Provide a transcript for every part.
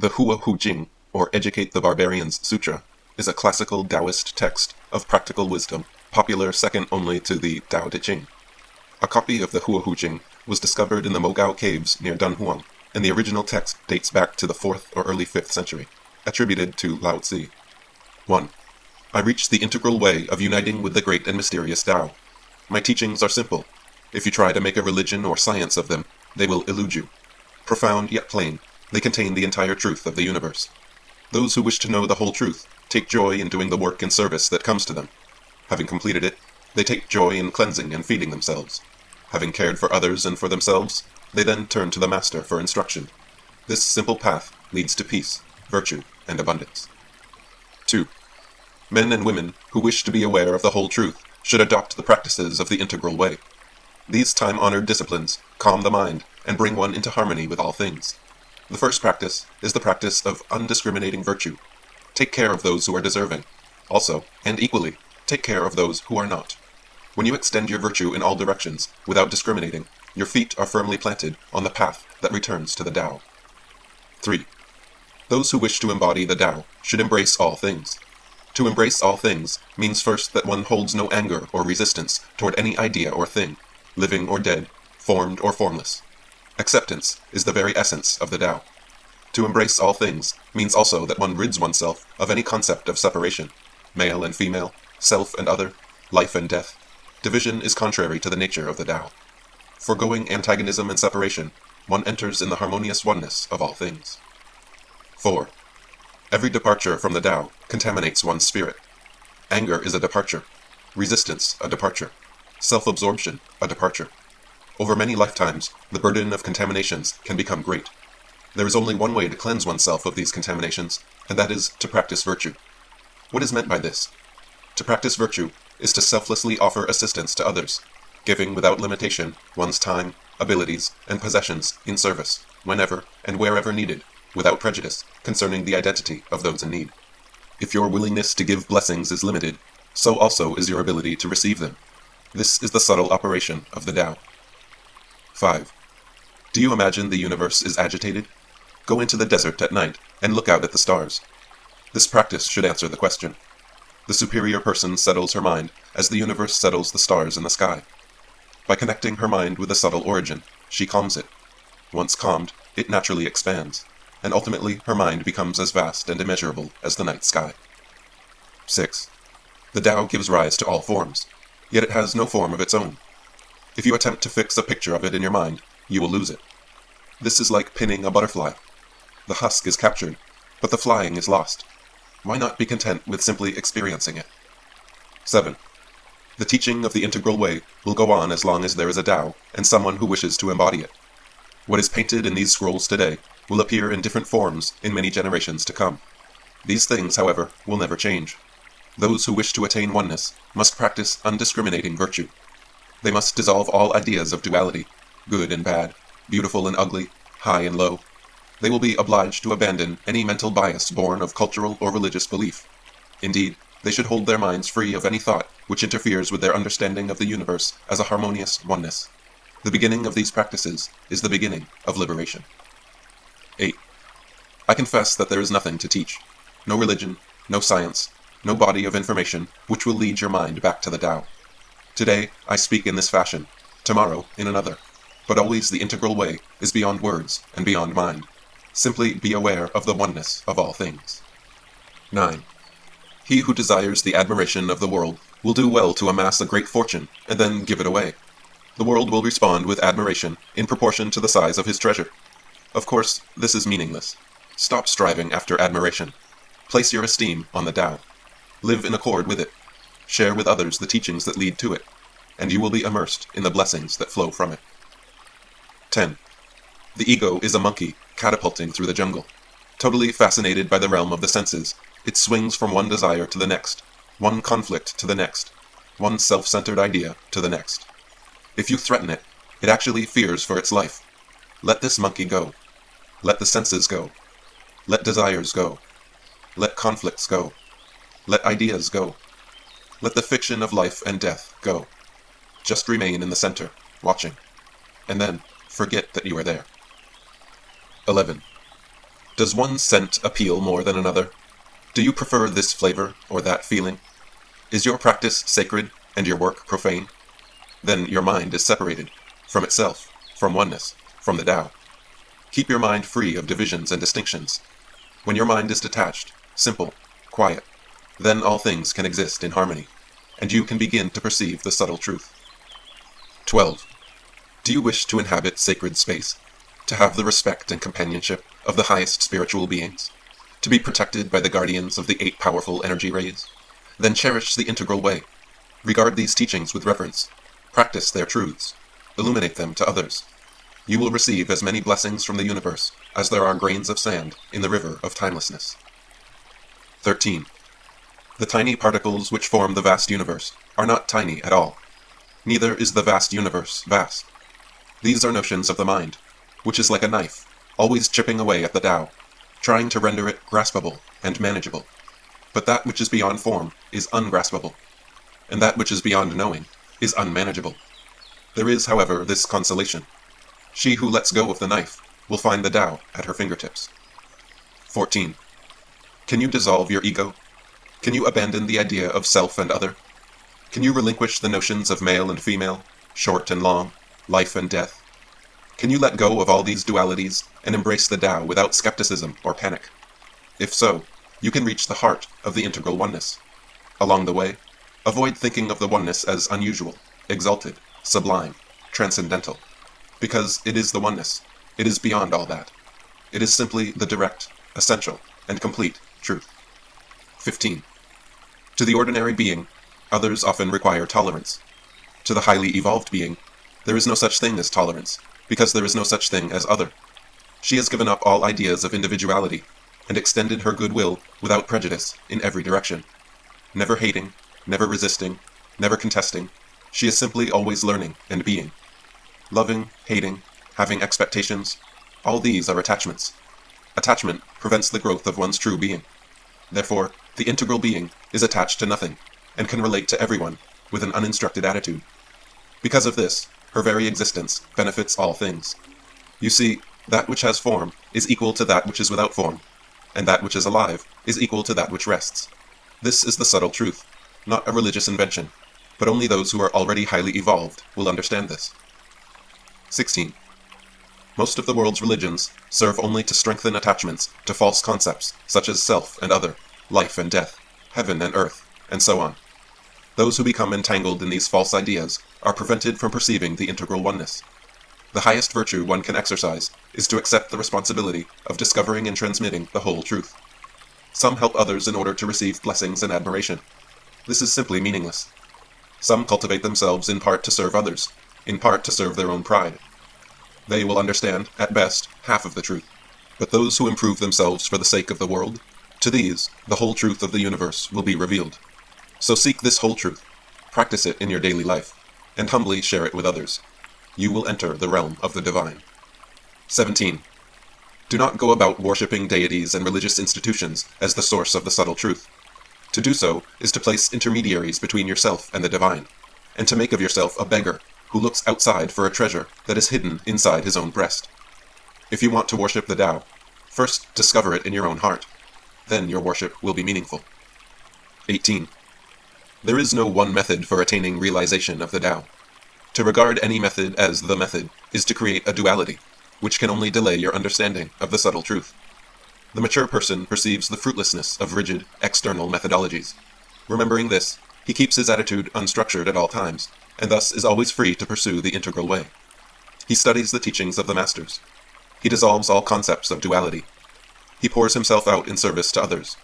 The Hua Hu Ching, or Educate the Barbarians Sutra, is a classical Taoist text of practical wisdom, popular second only to the Tao Te Ching. A copy of the Hua Hu Ching was discovered in the Mogao caves near Dunhuang, and the original text dates back to the 4th or early 5th century, attributed to Lao Tzu. 1. I reached the integral way of uniting with the great and mysterious Tao. My teachings are simple. If you try to make a religion or science of them, they will elude you. Profound yet plain, they contain the entire truth of the universe. Those who wish to know the whole truth take joy in doing the work and service that comes to them. Having completed it, they take joy in cleansing and feeding themselves. Having cared for others and for themselves, they then turn to the Master for instruction. This simple path leads to peace, virtue, and abundance. 2. Men and women who wish to be aware of the whole truth should adopt the practices of the integral way. These time-honored disciplines calm the mind and bring one into harmony with all things. The first practice is the practice of undiscriminating virtue. Take care of those who are deserving. Also, and equally, take care of those who are not. When you extend your virtue in all directions, without discriminating, your feet are firmly planted on the path that returns to the Tao. 3. Those who wish to embody the Tao should embrace all things. To embrace all things means first that one holds no anger or resistance toward any idea or thing, living or dead, formed or formless. Acceptance is the very essence of the Tao. To embrace all things means also that one rids oneself of any concept of separation, male and female, self and other, life and death. Division is contrary to the nature of the Tao. Forgoing antagonism and separation, one enters in the harmonious oneness of all things. 4. Every departure from the Tao contaminates one's spirit. Anger is a departure, resistance a departure, self-absorption a departure. Over many lifetimes, the burden of contaminations can become great. There is only one way to cleanse oneself of these contaminations, and that is to practice virtue. What is meant by this? To practice virtue is to selflessly offer assistance to others, giving without limitation one's time, abilities, and possessions in service, whenever and wherever needed, without prejudice concerning the identity of those in need. If your willingness to give blessings is limited, so also is your ability to receive them. This is the subtle operation of the Tao. 5. Do you imagine the universe is agitated? Go into the desert at night and look out at the stars. This practice should answer the question. The superior person settles her mind as the universe settles the stars in the sky. By connecting her mind with the subtle origin, she calms it. Once calmed, it naturally expands, and ultimately her mind becomes as vast and immeasurable as the night sky. 6. The Tao gives rise to all forms, yet it has no form of its own. If you attempt to fix a picture of it in your mind, you will lose it. This is like pinning a butterfly. The husk is captured, but the flying is lost. Why not be content with simply experiencing it? 7. The teaching of the integral way will go on as long as there is a Tao and someone who wishes to embody it. What is painted in these scrolls today will appear in different forms in many generations to come. These things, however, will never change. Those who wish to attain oneness must practice undiscriminating virtue. They must dissolve all ideas of duality, good and bad, beautiful and ugly, high and low. They will be obliged to abandon any mental bias born of cultural or religious belief. Indeed, they should hold their minds free of any thought which interferes with their understanding of the universe as a harmonious oneness. The beginning of these practices is the beginning of liberation. 8. I confess that there is nothing to teach. No religion, no science, no body of information which will lead your mind back to the Tao. Today, I speak in this fashion, tomorrow in another, but always the integral way is beyond words and beyond mind. Simply be aware of the oneness of all things. 9. He who desires the admiration of the world will do well to amass a great fortune and then give it away. The world will respond with admiration in proportion to the size of his treasure. Of course, this is meaningless. Stop striving after admiration. Place your esteem on the Tao. Live in accord with it. Share with others the teachings that lead to it, and you will be immersed in the blessings that flow from it. 10. The ego is a monkey catapulting through the jungle. Totally fascinated by the realm of the senses, it swings from one desire to the next, one conflict to the next, one self-centered idea to the next. If you threaten it, it actually fears for its life. Let this monkey go. Let the senses go. Let desires go. Let conflicts go. Let ideas go. Let the fiction of life and death go. Just remain in the center, watching, and then forget that you are there. 11. Does one scent appeal more than another? Do you prefer this flavor or that feeling? Is your practice sacred and your work profane? Then your mind is separated from itself, from oneness, from the Tao. Keep your mind free of divisions and distinctions. When your mind is detached, simple, quiet, then all things can exist in harmony, and you can begin to perceive the subtle truth. 12. Do you wish to inhabit sacred space? To have the respect and companionship of the highest spiritual beings? To be protected by the guardians of the 8 powerful energy rays? Then cherish the integral way. Regard these teachings with reverence. Practice their truths. Illuminate them to others. You will receive as many blessings from the universe as there are grains of sand in the river of timelessness. 13. The tiny particles which form the vast universe are not tiny at all. Neither is the vast universe vast. These are notions of the mind, which is like a knife, always chipping away at the Tao, trying to render it graspable and manageable. But that which is beyond form is ungraspable, and that which is beyond knowing is unmanageable. There is, however, this consolation. She who lets go of the knife will find the Tao at her fingertips. 14. Can you dissolve your ego? Can you abandon the idea of self and other? Can you relinquish the notions of male and female, short and long, life and death? Can you let go of all these dualities and embrace the Tao without skepticism or panic? If so, you can reach the heart of the integral oneness. Along the way, avoid thinking of the oneness as unusual, exalted, sublime, transcendental, because it is the oneness. It is beyond all that. It is simply the direct, essential, and complete truth. 15. To the ordinary being, others often require tolerance. To the highly evolved being, there is no such thing as tolerance, because there is no such thing as other. She has given up all ideas of individuality, and extended her goodwill without prejudice in every direction. Never hating, never resisting, never contesting, she is simply always learning and being. Loving, hating, having expectations, all these are attachments. Attachment prevents the growth of one's true being. Therefore, the integral being is attached to nothing, and can relate to everyone with an uninstructed attitude. Because of this, her very existence benefits all things. You see, that which has form is equal to that which is without form, and that which is alive is equal to that which rests. This is the subtle truth, not a religious invention, but only those who are already highly evolved will understand this. 16. Most of the world's religions serve only to strengthen attachments to false concepts such as self and other, life and death, heaven and earth, and so on. Those who become entangled in these false ideas are prevented from perceiving the integral oneness. The highest virtue one can exercise is to accept the responsibility of discovering and transmitting the whole truth. Some help others in order to receive blessings and admiration. This is simply meaningless. Some cultivate themselves in part to serve others, in part to serve their own pride. They will understand, at best, half of the truth. But those who improve themselves for the sake of the world, to these, the whole truth of the universe will be revealed. So seek this whole truth, practice it in your daily life, and humbly share it with others. You will enter the realm of the divine. 17. Do not go about worshipping deities and religious institutions as the source of the subtle truth. To do so is to place intermediaries between yourself and the divine, and to make of yourself a beggar who looks outside for a treasure that is hidden inside his own breast. If you want to worship the Tao, first discover it in your own heart. Then your worship will be meaningful. 18. There is no one method for attaining realization of the Tao. To regard any method as the method is to create a duality, which can only delay your understanding of the subtle truth. The mature person perceives the fruitlessness of rigid, external methodologies. Remembering this, he keeps his attitude unstructured at all times, and thus is always free to pursue the integral way. He studies the teachings of the masters. He dissolves all concepts of duality. He pours himself out in service to others.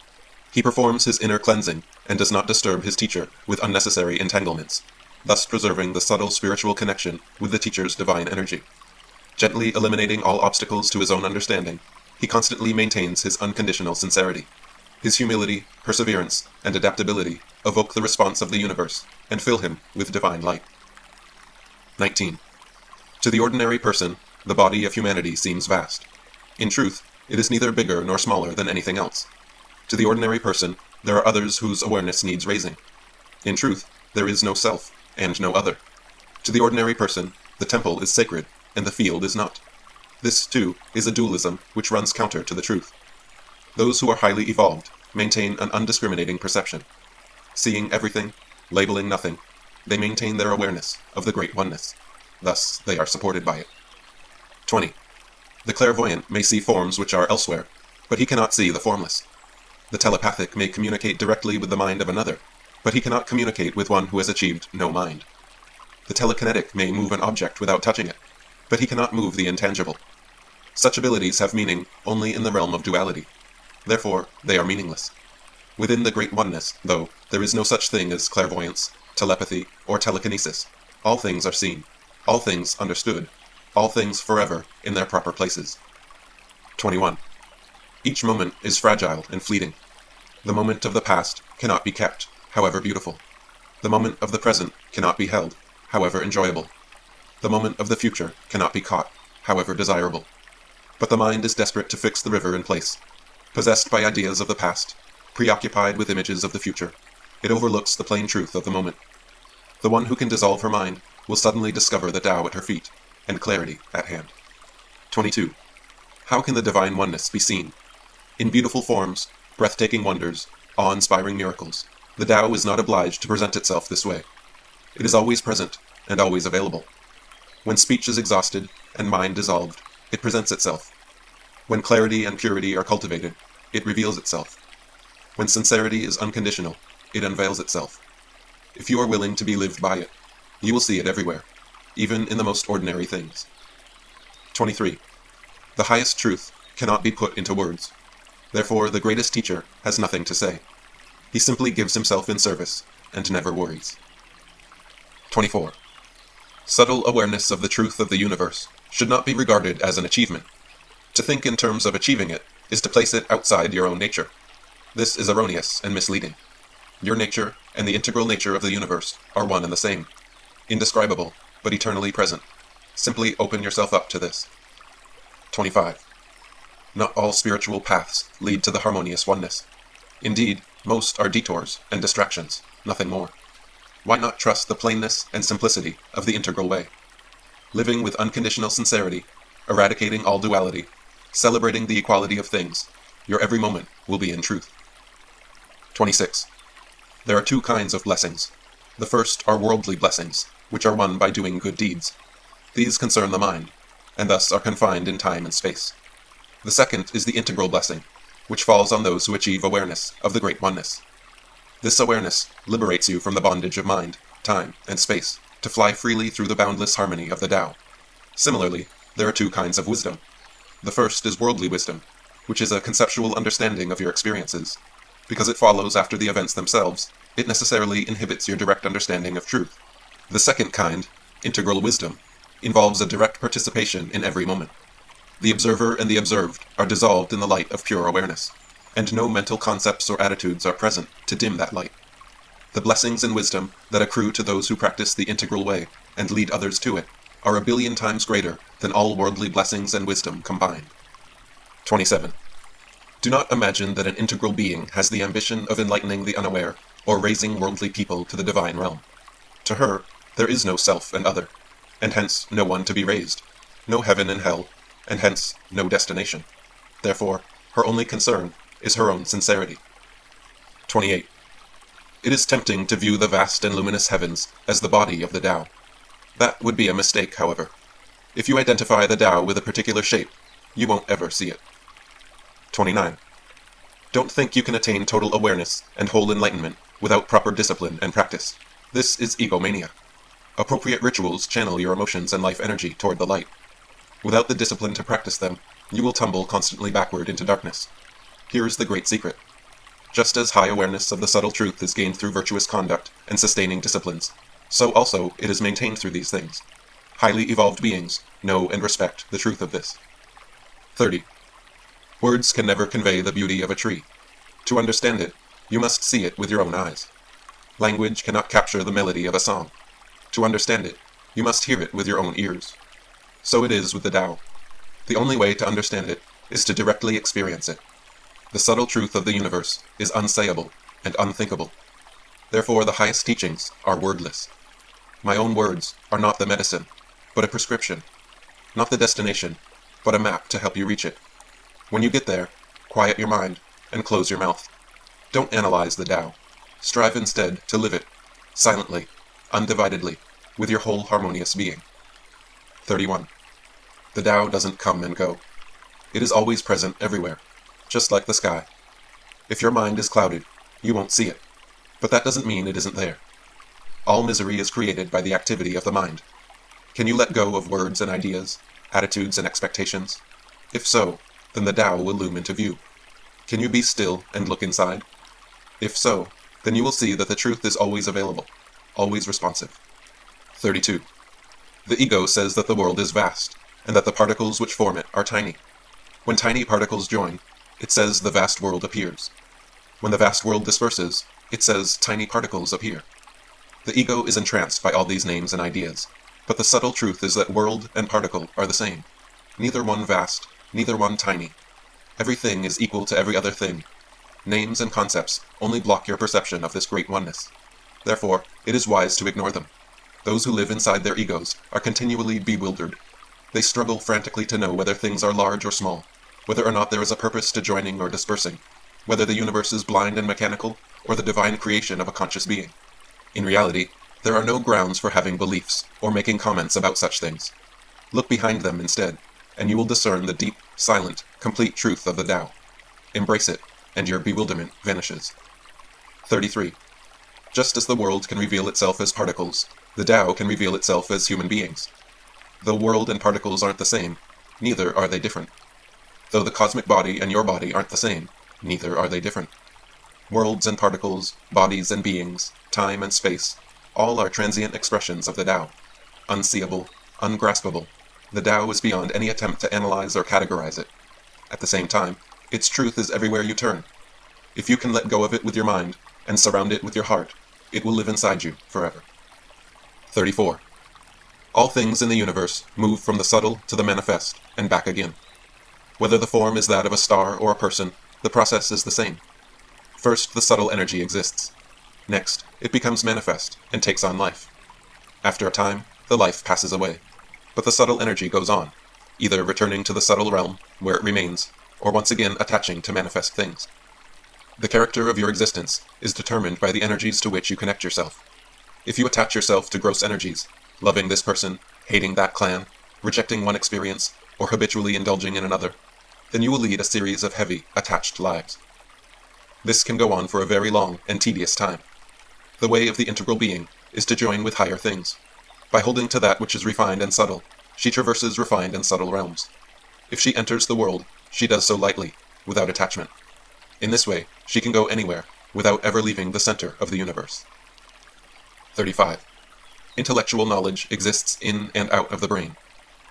He performs his inner cleansing and does not disturb his teacher with unnecessary entanglements, thus preserving the subtle spiritual connection with the teacher's divine energy. Gently eliminating all obstacles to his own understanding, he constantly maintains his unconditional sincerity. His humility, perseverance, and adaptability evoke the response of the universe and fill him with divine light. 19. To the ordinary person, the body of humanity seems vast. In truth, it is neither bigger nor smaller than anything else. To the ordinary person, there are others whose awareness needs raising. In truth, there is no self, and no other. To the ordinary person, the temple is sacred, and the field is not. This, too, is a dualism which runs counter to the truth. Those who are highly evolved maintain an undiscriminating perception. Seeing everything, labeling nothing, they maintain their awareness of the great oneness. Thus, they are supported by it. 20. The clairvoyant may see forms which are elsewhere, but he cannot see the formless. The telepathic may communicate directly with the mind of another, but he cannot communicate with one who has achieved no mind. The telekinetic may move an object without touching it, but he cannot move the intangible. Such abilities have meaning only in the realm of duality. Therefore, they are meaningless. Within the great oneness, though, there is no such thing as clairvoyance, telepathy, or telekinesis. All things are seen, all things understood, all things forever in their proper places. 21. Each moment is fragile and fleeting. The moment of the past cannot be kept, however beautiful. The moment of the present cannot be held, however enjoyable. The moment of the future cannot be caught, however desirable. But the mind is desperate to fix the river in place. Possessed by ideas of the past, preoccupied with images of the future, it overlooks the plain truth of the moment. The one who can dissolve her mind will suddenly discover the Tao at her feet, and clarity at hand. 22. How can the divine oneness be seen? In beautiful forms, breathtaking wonders, awe-inspiring miracles, the Tao is not obliged to present itself this way. It is always present, and always available. When speech is exhausted, and mind dissolved, it presents itself. When clarity and purity are cultivated, it reveals itself. When sincerity is unconditional, it unveils itself. If you are willing to be lived by it, you will see it everywhere, even in the most ordinary things. 23. The highest truth cannot be put into words. Therefore, the greatest teacher has nothing to say. He simply gives himself in service, and never worries. 24. Subtle awareness of the truth of the universe should not be regarded as an achievement. To think in terms of achieving it is to place it outside your own nature. This is erroneous and misleading. Your nature and the integral nature of the universe are one and the same, indescribable, but eternally present. Simply open yourself up to this. 25. Not all spiritual paths lead to the harmonious oneness. Indeed, most are detours and distractions, nothing more. Why not trust the plainness and simplicity of the integral way? Living with unconditional sincerity, eradicating all duality, celebrating the equality of things, your every moment will be in truth. 26. There are two kinds of blessings. The first are worldly blessings, which are won by doing good deeds. These concern the mind, and thus are confined in time and space. The second is the integral blessing, which falls on those who achieve awareness of the great oneness. This awareness liberates you from the bondage of mind, time, and space, to fly freely through the boundless harmony of the Tao. Similarly, there are two kinds of wisdom. The first is worldly wisdom, which is a conceptual understanding of your experiences. Because it follows after the events themselves, it necessarily inhibits your direct understanding of truth. The second kind, integral wisdom, involves a direct participation in every moment. The observer and the observed are dissolved in the light of pure awareness, and no mental concepts or attitudes are present to dim that light. The blessings and wisdom that accrue to those who practice the integral way and lead others to it are 1,000,000,000 times greater than all worldly blessings and wisdom combined. 27. Do not imagine that an integral being has the ambition of enlightening the unaware or raising worldly people to the divine realm. To her, there is no self and other, and hence no one to be raised, no heaven and hell, and hence no destination. Therefore, her only concern is her own sincerity. 28. It is tempting to view the vast and luminous heavens as the body of the Tao. That would be a mistake, however. If you identify the Tao with a particular shape, you won't ever see it. 29. Don't think you can attain total awareness and whole enlightenment without proper discipline and practice. This is egomania. Appropriate rituals channel your emotions and life energy toward the light. Without the discipline to practice them, you will tumble constantly backward into darkness. Here is the great secret. Just as high awareness of the subtle truth is gained through virtuous conduct and sustaining disciplines, so also it is maintained through these things. Highly evolved beings know and respect the truth of this. 30. Words can never convey the beauty of a tree. To understand it, you must see it with your own eyes. Language cannot capture the melody of a song. To understand it, you must hear it with your own ears. So it is with the Tao. The only way to understand it is to directly experience it. The subtle truth of the universe is unsayable and unthinkable. Therefore the highest teachings are wordless. My own words are not the medicine, but a prescription. Not the destination, but a map to help you reach it. When you get there, quiet your mind and close your mouth. Don't analyze the Tao. Strive instead to live it, silently, undividedly, with your whole harmonious being. 31. The Tao doesn't come and go. It is always present everywhere, just like the sky. If your mind is clouded, you won't see it, but that doesn't mean it isn't there. All misery is created by the activity of the mind. Can you let go of words and ideas, attitudes and expectations? If so, then the Tao will loom into view. Can you be still and look inside? If so, then you will see that the truth is always available, always responsive. 32. The ego says that the world is vast, and that the particles which form it are tiny. When tiny particles join, it says the vast world appears. When the vast world disperses, it says tiny particles appear. The ego is entranced by all these names and ideas, but the subtle truth is that world and particle are the same. Neither one vast, neither one tiny. Everything is equal to every other thing. Names and concepts only block your perception of this great oneness. Therefore, it is wise to ignore them. Those who live inside their egos are continually bewildered. They struggle frantically to know whether things are large or small, whether or not there is a purpose to joining or dispersing, whether the universe is blind and mechanical, or the divine creation of a conscious being. In reality, there are no grounds for having beliefs or making comments about such things. Look behind them instead, and you will discern the deep, silent, complete truth of the Tao. Embrace it, and your bewilderment vanishes. 33. Just as the world can reveal itself as particles, the Tao can reveal itself as human beings. Though world and particles aren't the same, neither are they different. Though the cosmic body and your body aren't the same, neither are they different. Worlds and particles, bodies and beings, time and space, all are transient expressions of the Tao. Unseeable, ungraspable, the Tao is beyond any attempt to analyze or categorize it. At the same time, its truth is everywhere you turn. If you can let go of it with your mind and surround it with your heart, it will live inside you forever. 34. All things in the universe move from the subtle to the manifest and back again. Whether the form is that of a star or a person, the process is the same. First, the subtle energy exists. Next, it becomes manifest and takes on life. After a time, the life passes away, but the subtle energy goes on, either returning to the subtle realm, where it remains, or once again attaching to manifest things. The character of your existence is determined by the energies to which you connect yourself. If you attach yourself to gross energies, loving this person, hating that clan, rejecting one experience, or habitually indulging in another, then you will lead a series of heavy, attached lives. This can go on for a very long and tedious time. The way of the integral being is to join with higher things. By holding to that which is refined and subtle, she traverses refined and subtle realms. If she enters the world, she does so lightly, without attachment. In this way, she can go anywhere, without ever leaving the center of the universe. 35. Intellectual knowledge exists in and out of the brain.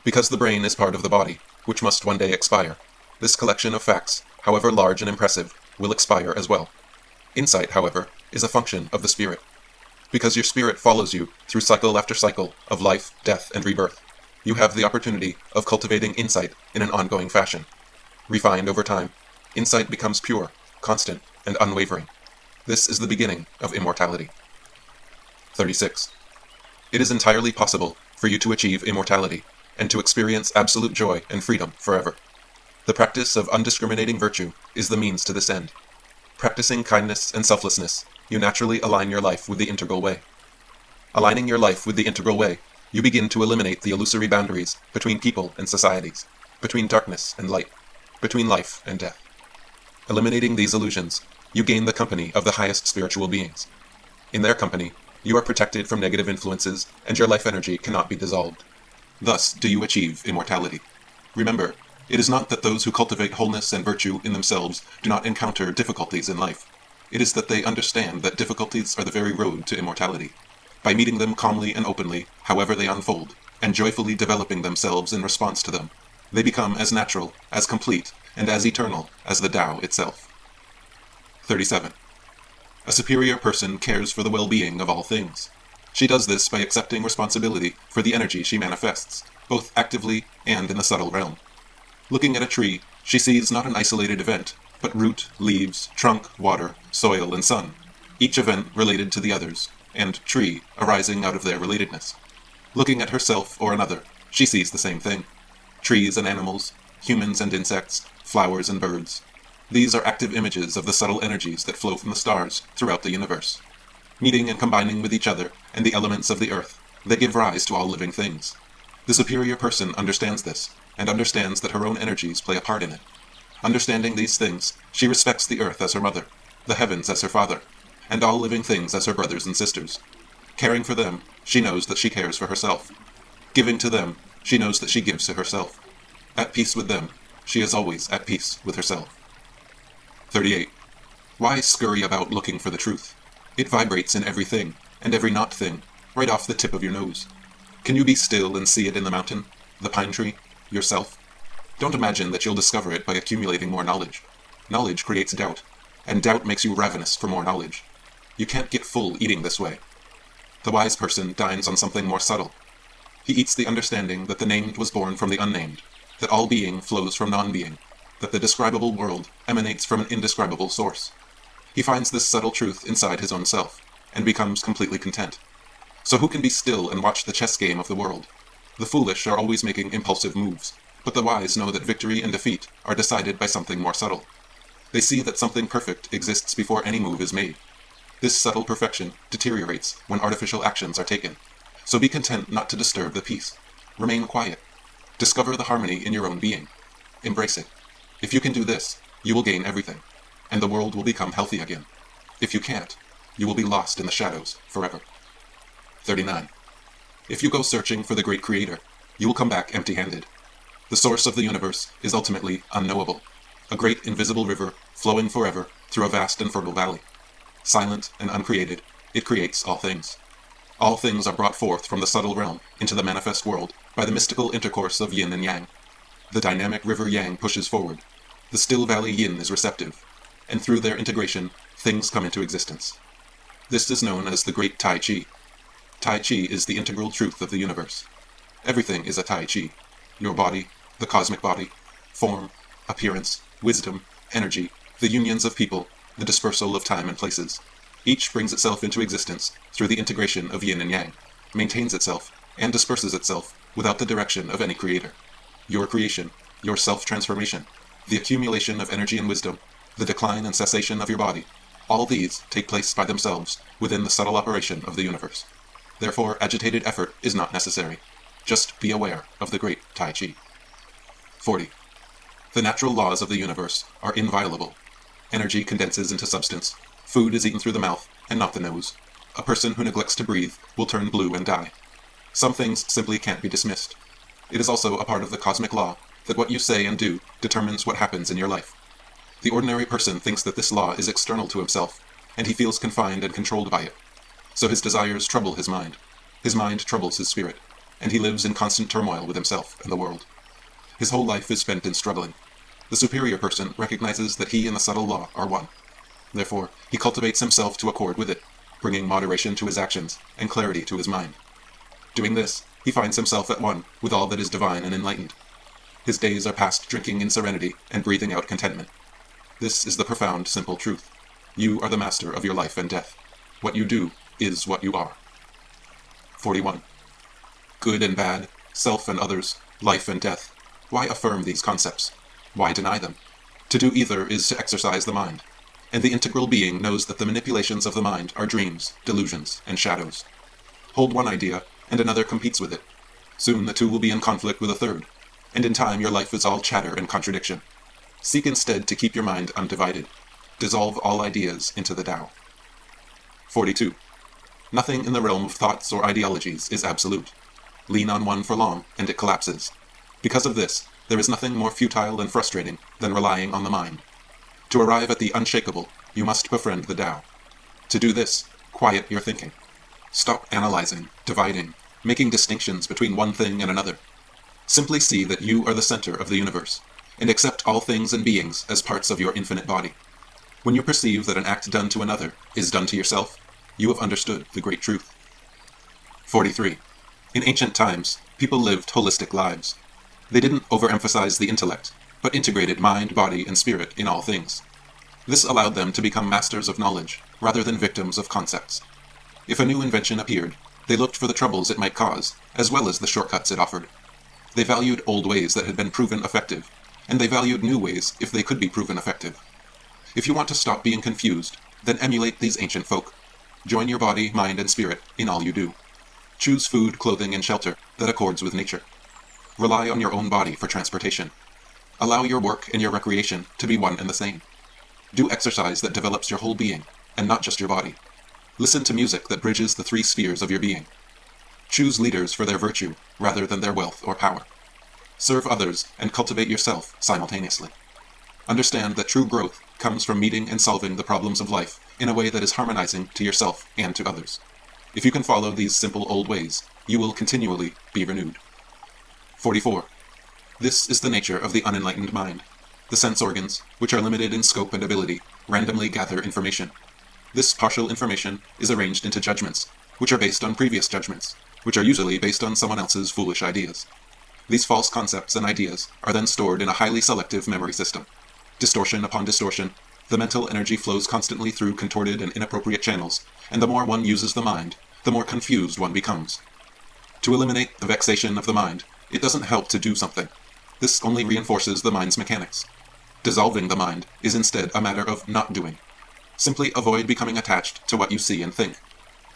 Because the brain is part of the body, which must one day expire, this collection of facts, however large and impressive, will expire as well. Insight, however, is a function of the spirit. Because your spirit follows you through cycle after cycle of life, death, and rebirth, you have the opportunity of cultivating insight in an ongoing fashion. Refined over time, insight becomes pure, constant, and unwavering. This is the beginning of immortality. 36. It is entirely possible for you to achieve immortality and to experience absolute joy and freedom forever. The practice of undiscriminating virtue is the means to this end. Practicing kindness and selflessness, you naturally align your life with the integral way. Aligning your life with the integral way, you begin to eliminate the illusory boundaries between people and societies, between darkness and light, between life and death. Eliminating these illusions, you gain the company of the highest spiritual beings. In their company, you are protected from negative influences, and your life energy cannot be dissolved. Thus do you achieve immortality. Remember, it is not that those who cultivate wholeness and virtue in themselves do not encounter difficulties in life. It is that they understand that difficulties are the very road to immortality. By meeting them calmly and openly, however they unfold, and joyfully developing themselves in response to them, they become as natural, as complete, and as eternal as the Tao itself. 37. A superior person cares for the well-being of all things. She does this by accepting responsibility for the energy she manifests, both actively and in the subtle realm. Looking at a tree, she sees not an isolated event, but root, leaves, trunk, water, soil, and sun, each event related to the others, and tree arising out of their relatedness. Looking at herself or another, she sees the same thing. Trees and animals, humans and insects, flowers and birds. These are active images of the subtle energies that flow from the stars throughout the universe. Meeting and combining with each other and the elements of the earth, they give rise to all living things. The superior person understands this, and understands that her own energies play a part in it. Understanding these things, she respects the earth as her mother, the heavens as her father, and all living things as her brothers and sisters. Caring for them, she knows that she cares for herself. Giving to them, she knows that she gives to herself. At peace with them, she is always at peace with herself. 38. Why scurry about looking for the truth? It vibrates in everything, and every not thing, right off the tip of your nose. Can you be still and see it in the mountain, the pine tree, yourself? Don't imagine that you'll discover it by accumulating more knowledge. Knowledge creates doubt, and doubt makes you ravenous for more knowledge. You can't get full eating this way. The wise person dines on something more subtle. He eats the understanding that the named was born from the unnamed, that all being flows from non-being, that the describable world emanates from an indescribable source. He finds this subtle truth inside his own self, and becomes completely content. So who can be still and watch the chess game of the world? The foolish are always making impulsive moves, but the wise know that victory and defeat are decided by something more subtle. They see that something perfect exists before any move is made. This subtle perfection deteriorates when artificial actions are taken. So be content not to disturb the peace. Remain quiet. Discover the harmony in your own being. Embrace it. If you can do this, you will gain everything, and the world will become healthy again. If you can't, you will be lost in the shadows forever. 39. If you go searching for the great creator, you will come back empty-handed. The source of the universe is ultimately unknowable, a great invisible river flowing forever through a vast and fertile valley. Silent and uncreated, it creates all things. All things are brought forth from the subtle realm into the manifest world by the mystical intercourse of yin and yang. The dynamic river yang pushes forward. The still valley yin is receptive, and through their integration, things come into existence. This is known as the great Tai Chi. Tai Chi is the integral truth of the universe. Everything is a Tai Chi. Your body, the cosmic body, form, appearance, wisdom, energy, the unions of people, the dispersal of time and places. Each brings itself into existence through the integration of yin and yang, maintains itself, and disperses itself without the direction of any creator. Your creation, your self-transformation, the accumulation of energy and wisdom, the decline and cessation of your body, all these take place by themselves within the subtle operation of the universe. Therefore, agitated effort is not necessary. Just be aware of the great Tai Chi. 40. The natural laws of the universe are inviolable. Energy condenses into substance. Food is eaten through the mouth and not the nose. A person who neglects to breathe will turn blue and die. Some things simply can't be dismissed. It is also a part of the cosmic law that what you say and do determines what happens in your life. The ordinary person thinks that this law is external to himself, and he feels confined and controlled by it. So his desires trouble his mind. His mind troubles his spirit, and he lives in constant turmoil with himself and the world. His whole life is spent in struggling. The superior person recognizes that he and the subtle law are one. Therefore, he cultivates himself to accord with it, bringing moderation to his actions and clarity to his mind. Doing this, he finds himself at one with all that is divine and enlightened. His days are passed drinking in serenity and breathing out contentment. This is the profound, simple truth. You are the master of your life and death. What you do is what you are. 41. Good and bad, self and others, life and death. Why affirm these concepts? Why deny them? To do either is to exercise the mind, and the integral being knows that the manipulations of the mind are dreams, delusions, and shadows. Hold one idea, and another competes with it. Soon the two will be in conflict with a third, and in time your life is all chatter and contradiction. Seek instead to keep your mind undivided. Dissolve all ideas into the Tao. 42. Nothing in the realm of thoughts or ideologies is absolute. Lean on one for long, and it collapses. Because of this, there is nothing more futile and frustrating than relying on the mind. To arrive at the unshakable, you must befriend the Tao. To do this, quiet your thinking. Stop analyzing, dividing, making distinctions between one thing and another. Simply see that you are the center of the universe, and accept all things and beings as parts of your infinite body. When you perceive that an act done to another is done to yourself, you have understood the great truth. 43. In ancient times, people lived holistic lives. They didn't overemphasize the intellect, but integrated mind, body, and spirit in all things. This allowed them to become masters of knowledge, rather than victims of concepts. If a new invention appeared, they looked for the troubles it might cause, as well as the shortcuts it offered. They valued old ways that had been proven effective, and they valued new ways if they could be proven effective. If you want to stop being confused, then emulate these ancient folk. Join your body, mind, and spirit in all you do. Choose food, clothing, and shelter that accords with nature. Rely on your own body for transportation. Allow your work and your recreation to be one and the same. Do exercise that develops your whole being, and not just your body. Listen to music that bridges the three spheres of your being. Choose leaders for their virtue rather than their wealth or power. Serve others and cultivate yourself simultaneously. Understand that true growth comes from meeting and solving the problems of life in a way that is harmonizing to yourself and to others. If you can follow these simple old ways, you will continually be renewed. 44. This is the nature of the unenlightened mind. The sense organs, which are limited in scope and ability, randomly gather information. This partial information is arranged into judgments, which are based on previous judgments, which are usually based on someone else's foolish ideas. These false concepts and ideas are then stored in a highly selective memory system. Distortion upon distortion, the mental energy flows constantly through contorted and inappropriate channels, and the more one uses the mind, the more confused one becomes. To eliminate the vexation of the mind, it doesn't help to do something. This only reinforces the mind's mechanics. Dissolving the mind is instead a matter of not doing. Simply avoid becoming attached to what you see and think.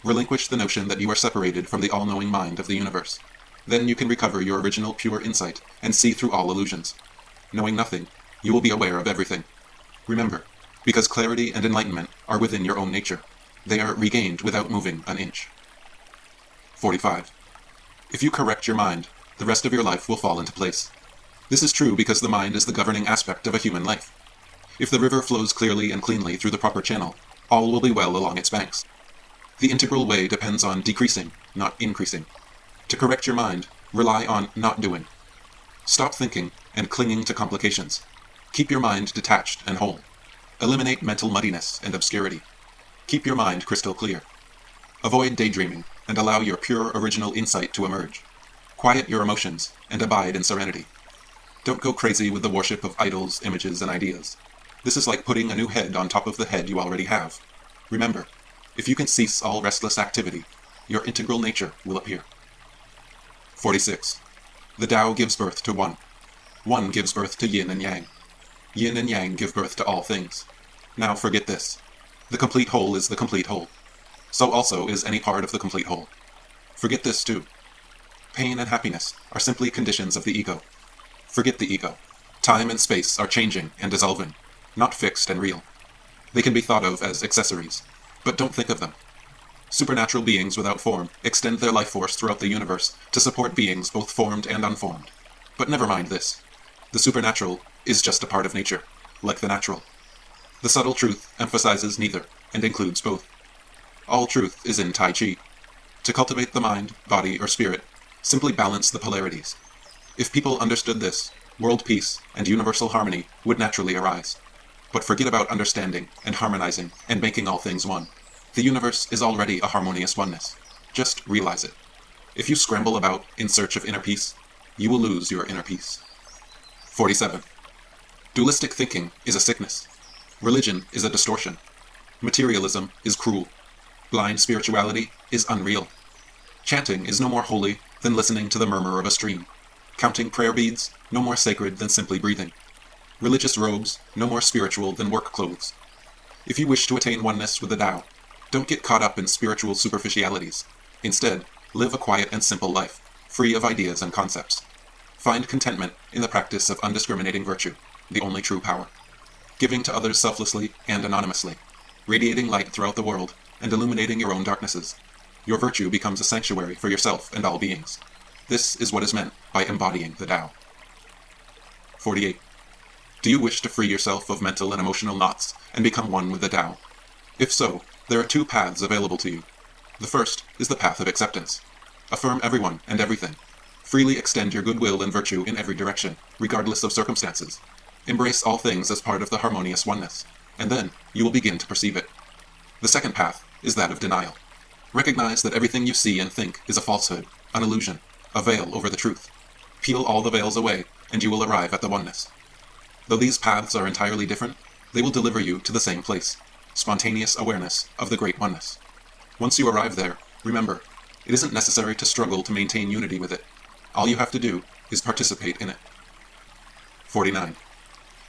Relinquish the notion that you are separated from the all-knowing mind of the universe. Then you can recover your original pure insight and see through all illusions. Knowing nothing, you will be aware of everything. Remember, because clarity and enlightenment are within your own nature, they are regained without moving an inch. 45. If you correct your mind, the rest of your life will fall into place. This is true because the mind is the governing aspect of a human life. If the river flows clearly and cleanly through the proper channel, all will be well along its banks. The integral way depends on decreasing, not increasing. To correct your mind, rely on not doing. Stop thinking and clinging to complications. Keep your mind detached and whole. Eliminate mental muddiness and obscurity. Keep your mind crystal clear. Avoid daydreaming and allow your pure original insight to emerge. Quiet your emotions and abide in serenity. Don't go crazy with the worship of idols, images, and ideas. This is like putting a new head on top of the head you already have. Remember, if you can cease all restless activity, your integral nature will appear. 46. The Tao gives birth to one. One gives birth to yin and yang. Yin and yang give birth to all things. Now forget this. The complete whole is the complete whole. So also is any part of the complete whole. Forget this too. Pain and happiness are simply conditions of the ego. Forget the ego. Time and space are changing and dissolving, not fixed and real. They can be thought of as accessories, but don't think of them. Supernatural beings without form extend their life force throughout the universe to support beings both formed and unformed. But never mind this. The supernatural is just a part of nature, like the natural. The subtle truth emphasizes neither, and includes both. All truth is in Tai Chi. To cultivate the mind, body, or spirit, simply balance the polarities. If people understood this, world peace and universal harmony would naturally arise. But forget about understanding and harmonizing and making all things one. The universe is already a harmonious oneness. Just realize it. If you scramble about in search of inner peace, you will lose your inner peace. 47. Dualistic thinking is a sickness. Religion is a distortion. Materialism is cruel. Blind spirituality is unreal. Chanting is no more holy than listening to the murmur of a stream. Counting prayer beads, no more sacred than simply breathing. Religious robes, no more spiritual than work clothes. If you wish to attain oneness with the Tao, don't get caught up in spiritual superficialities. Instead, live a quiet and simple life, free of ideas and concepts. Find contentment in the practice of undiscriminating virtue, the only true power. Giving to others selflessly and anonymously, radiating light throughout the world, and illuminating your own darknesses. Your virtue becomes a sanctuary for yourself and all beings. This is what is meant by embodying the Tao. 48. Do you wish to free yourself of mental and emotional knots and become one with the Tao? If so, there are two paths available to you. The first is the path of acceptance. Affirm everyone and everything. Freely extend your goodwill and virtue in every direction, regardless of circumstances. Embrace all things as part of the harmonious oneness, and then you will begin to perceive it. The second path is that of denial. Recognize that everything you see and think is a falsehood, an illusion, a veil over the truth. Peel all the veils away, and you will arrive at the oneness. Though these paths are entirely different, they will deliver you to the same place, spontaneous awareness of the great oneness. Once you arrive there, remember, it isn't necessary to struggle to maintain unity with it. All you have to do is participate in it. 49.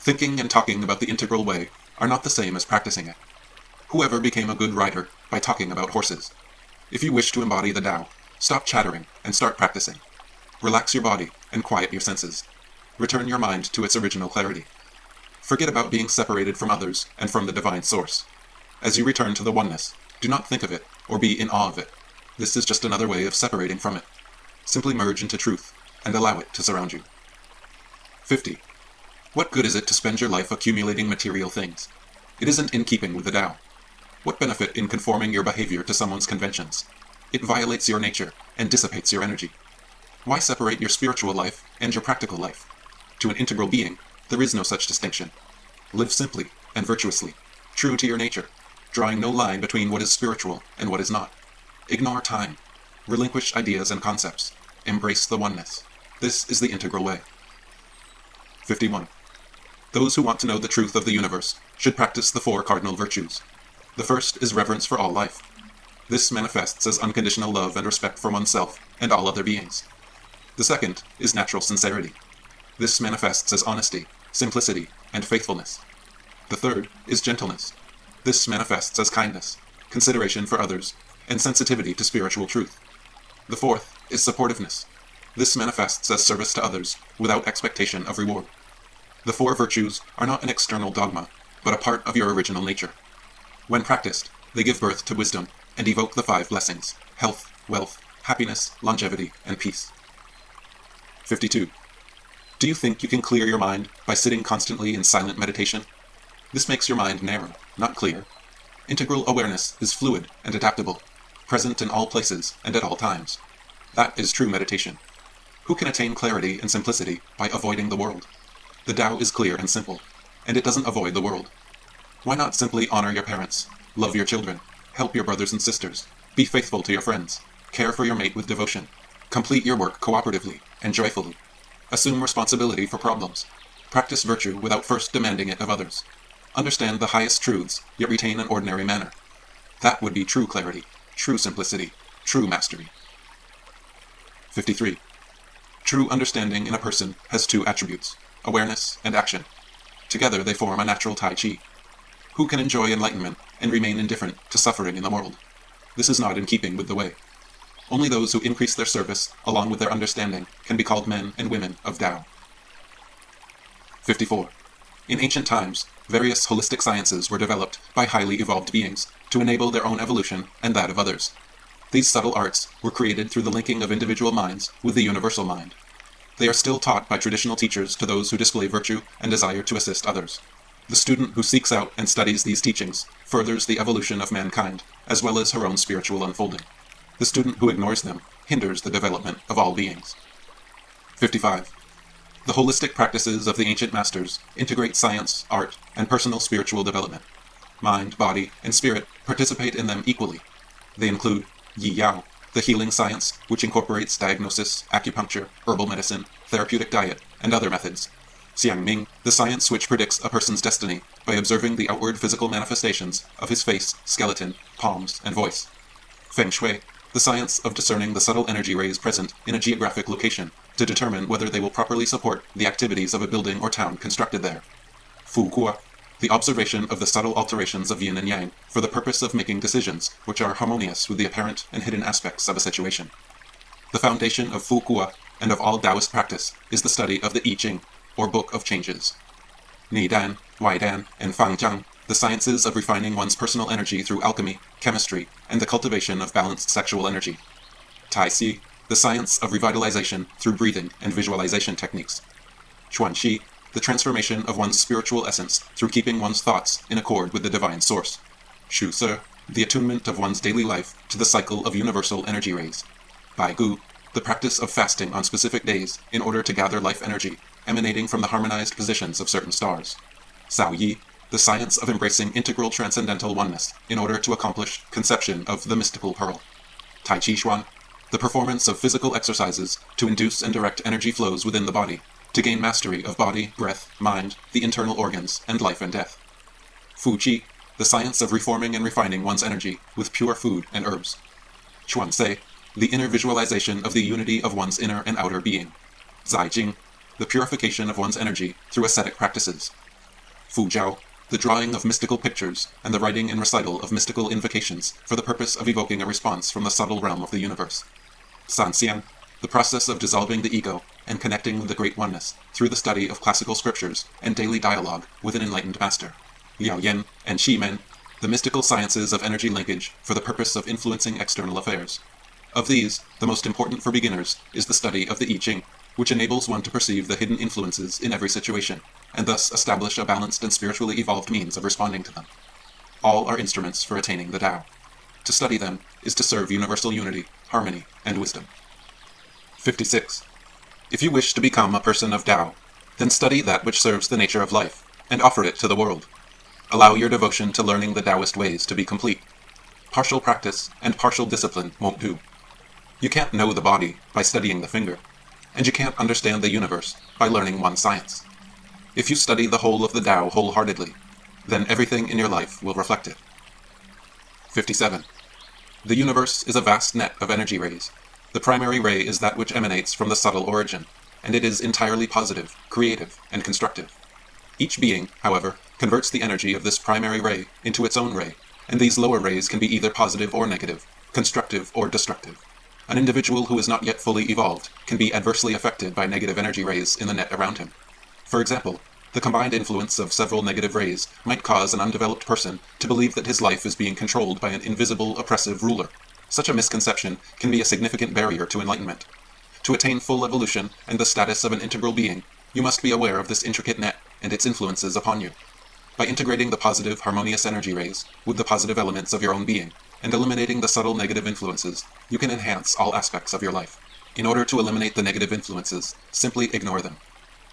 Thinking and talking about the integral way are not the same as practicing it. Whoever became a good rider by talking about horses? If you wish to embody the Tao, stop chattering and start practicing. Relax your body and quiet your senses. Return your mind to its original clarity. Forget about being separated from others and from the divine source. As you return to the oneness, do not think of it or be in awe of it. This is just another way of separating from it. Simply merge into truth and allow it to surround you. 50. What good is it to spend your life accumulating material things? It isn't in keeping with the Tao. What benefit in conforming your behavior to someone's conventions? It violates your nature and dissipates your energy. Why separate your spiritual life and your practical life? To an integral being, there is no such distinction. Live simply and virtuously, true to your nature, drawing no line between what is spiritual and what is not. Ignore time. Relinquish ideas and concepts. Embrace the oneness. This is the integral way. 51. Those who want to know the truth of the universe should practice the 4 cardinal virtues. The first is reverence for all life. This manifests as unconditional love and respect for oneself and all other beings. The second is natural sincerity. This manifests as honesty, simplicity, and faithfulness. The third is gentleness. This manifests as kindness, consideration for others, and sensitivity to spiritual truth. The fourth is supportiveness. This manifests as service to others without expectation of reward. The 4 virtues are not an external dogma, but a part of your original nature. When practiced, they give birth to wisdom and evoke the 5 blessings: health, wealth, happiness, longevity, and peace. 52. Do you think you can clear your mind by sitting constantly in silent meditation? This makes your mind narrow, not clear. Integral awareness is fluid and adaptable, present in all places and at all times. That is true meditation. Who can attain clarity and simplicity by avoiding the world? The Tao is clear and simple, and it doesn't avoid the world. Why not simply honor your parents, love your children, help your brothers and sisters, be faithful to your friends, care for your mate with devotion, complete your work cooperatively and joyfully, assume responsibility for problems, practice virtue without first demanding it of others, understand the highest truths, yet retain an ordinary manner? That would be true clarity, true simplicity, true mastery. 53. True understanding in a person has 2 attributes: awareness and action. Together they form a natural Tai Chi. Who can enjoy enlightenment and remain indifferent to suffering in the world? This is not in keeping with the way. Only those who increase their service along with their understanding can be called men and women of Tao. 54. In ancient times, various holistic sciences were developed by highly evolved beings to enable their own evolution and that of others. These subtle arts were created through the linking of individual minds with the universal mind. They are still taught by traditional teachers to those who display virtue and desire to assist others. The student who seeks out and studies these teachings furthers the evolution of mankind, as well as her own spiritual unfolding. The student who ignores them hinders the development of all beings. 55. The holistic practices of the ancient masters integrate science, art, and personal spiritual development. Mind, body, and spirit participate in them equally. They include Yi Yao, the healing science, which incorporates diagnosis, acupuncture, herbal medicine, therapeutic diet, and other methods. Xiang Ming, the science which predicts a person's destiny by observing the outward physical manifestations of his face, skeleton, palms, and voice. Feng Shui, the science of discerning the subtle energy rays present in a geographic location to determine whether they will properly support the activities of a building or town constructed there. Fu Kuo, the observation of the subtle alterations of yin and yang for the purpose of making decisions which are harmonious with the apparent and hidden aspects of a situation. The foundation of Fu Kuo and of all Taoist practice is the study of the I Ching, or Book of Changes. Ni Dan, Wai Dan, and Fang Jiang, the sciences of refining one's personal energy through alchemy, chemistry, and the cultivation of balanced sexual energy. Tai Si, the science of revitalization through breathing and visualization techniques. Chuan Shi, the transformation of one's spiritual essence through keeping one's thoughts in accord with the divine source. Shu Se, the attunement of one's daily life to the cycle of universal energy rays. Bai Gu, the practice of fasting on specific days in order to gather life energy emanating from the harmonized positions of certain stars. Sao Yi, the science of embracing integral transcendental oneness in order to accomplish conception of the mystical pearl. Tai Chi Chuan, the performance of physical exercises to induce and direct energy flows within the body, to gain mastery of body, breath, mind, the internal organs, and life and death. Fu Qi, the science of reforming and refining one's energy with pure food and herbs. Chuan Se, the inner visualization of the unity of one's inner and outer being. Zai Jing, the purification of one's energy through ascetic practices. Fu Jiao, the drawing of mystical pictures and the writing and recital of mystical invocations for the purpose of evoking a response from the subtle realm of the universe. San Xian, the process of dissolving the ego and connecting with the Great Oneness through the study of classical scriptures and daily dialogue with an enlightened master. Liao Yen and Qi Men, the mystical sciences of energy linkage for the purpose of influencing external affairs. Of these, the most important for beginners is the study of the I Ching, which enables one to perceive the hidden influences in every situation, and thus establish a balanced and spiritually evolved means of responding to them. All are instruments for attaining the Tao. To study them is to serve universal unity, harmony, and wisdom. 56. If you wish to become a person of Tao, then study that which serves the nature of life, and offer it to the world. Allow your devotion to learning the Taoist ways to be complete. Partial practice and partial discipline won't do. You can't know the body by studying the finger, and you can't understand the universe by learning one science. If you study the whole of the Tao wholeheartedly, then everything in your life will reflect it. 57. The universe is a vast net of energy rays. The primary ray is that which emanates from the subtle origin, and it is entirely positive, creative, and constructive. Each being, however, converts the energy of this primary ray into its own ray, and these lower rays can be either positive or negative, constructive or destructive. An individual who is not yet fully evolved can be adversely affected by negative energy rays in the net around him. For example, the combined influence of several negative rays might cause an undeveloped person to believe that his life is being controlled by an invisible, oppressive ruler. Such a misconception can be a significant barrier to enlightenment. To attain full evolution and the status of an integral being, you must be aware of this intricate net and its influences upon you. By integrating the positive, harmonious energy rays with the positive elements of your own being, and eliminating the subtle negative influences, you can enhance all aspects of your life. In order to eliminate the negative influences, simply ignore them.